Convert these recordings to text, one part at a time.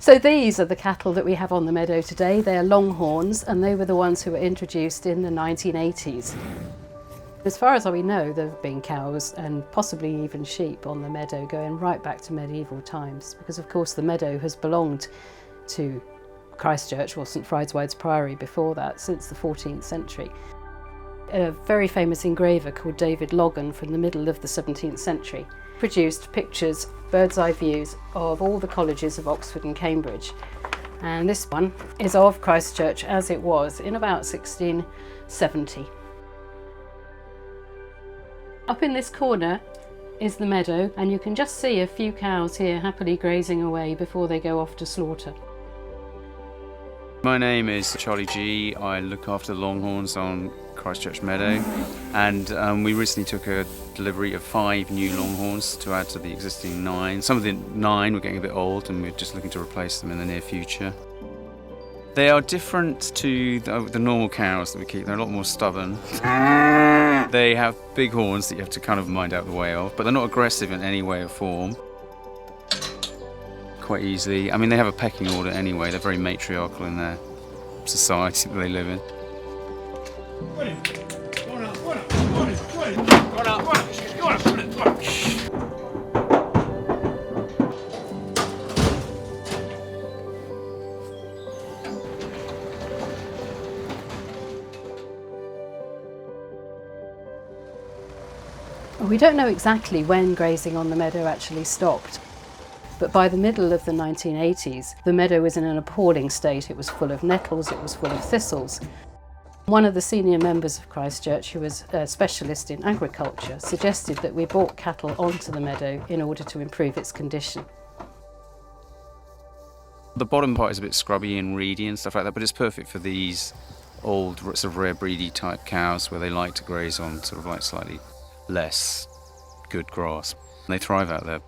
So these are the cattle that we have on the meadow today. They're Longhorns, and they were the ones who were introduced in the 1980s. As far as we know, there have been cows and possibly even sheep on the meadow going right back to medieval times, because of course the meadow has belonged to Christ Church, or St Friedwide's Priory before that, since the 14th century. A very famous engraver called David Logan from the middle of the 17th century produced pictures, bird's eye views of all the colleges of Oxford and Cambridge. And this one is of Christ Church as it was in about 1670. Up in this corner is the meadow, and you can just see a few cows here happily grazing away before they go off to slaughter. My name is Charlie G. I look after the Longhorns on Christ Church Meadow, and we recently took a delivery of 5 new Longhorns to add to the existing 9. Some of the 9 were getting a bit old and we're just looking to replace them in the near future. They are different to the normal cows that we keep. They're a lot more stubborn. They have big horns that you have to kind of mind out the way of, but they're not aggressive in any way or form. Quite easily. I mean, they have a pecking order anyway. They're very matriarchal in their society that they live in. We don't know exactly when grazing on the meadow actually stopped, but by the middle of the 1980s, the meadow was in an appalling state. It was full of nettles, it was full of thistles. One of the senior members of Christ Church, who was a specialist in agriculture, suggested that we brought cattle onto the meadow in order to improve its condition. The bottom part is a bit scrubby and reedy and stuff like that, but it's perfect for these old, sort of rare breedy type cows where they like to graze on sort of like slightly less good grass. They thrive out there.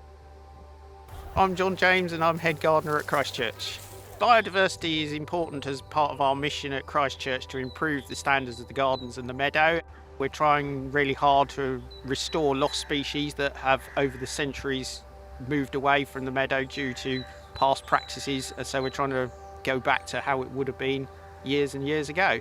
I'm John James and I'm head gardener at Christ Church. Biodiversity is important as part of our mission at Christ Church to improve the standards of the gardens and the meadow. We're trying really hard to restore lost species that have over the centuries moved away from the meadow due to past practices, and so we're trying to go back to how it would have been years and years ago.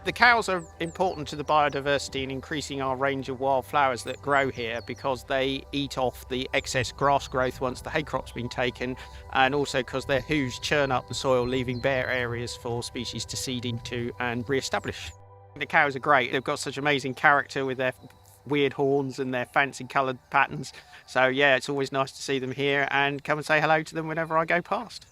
The cows are important to the biodiversity in increasing our range of wildflowers that grow here, because they eat off the excess grass growth once the hay crop's been taken, and also because their hooves churn up the soil, leaving bare areas for species to seed into and re-establish. The cows are great. They've got such amazing character with their weird horns and their fancy coloured patterns. So yeah, it's always nice to see them here and come and say hello to them whenever I go past.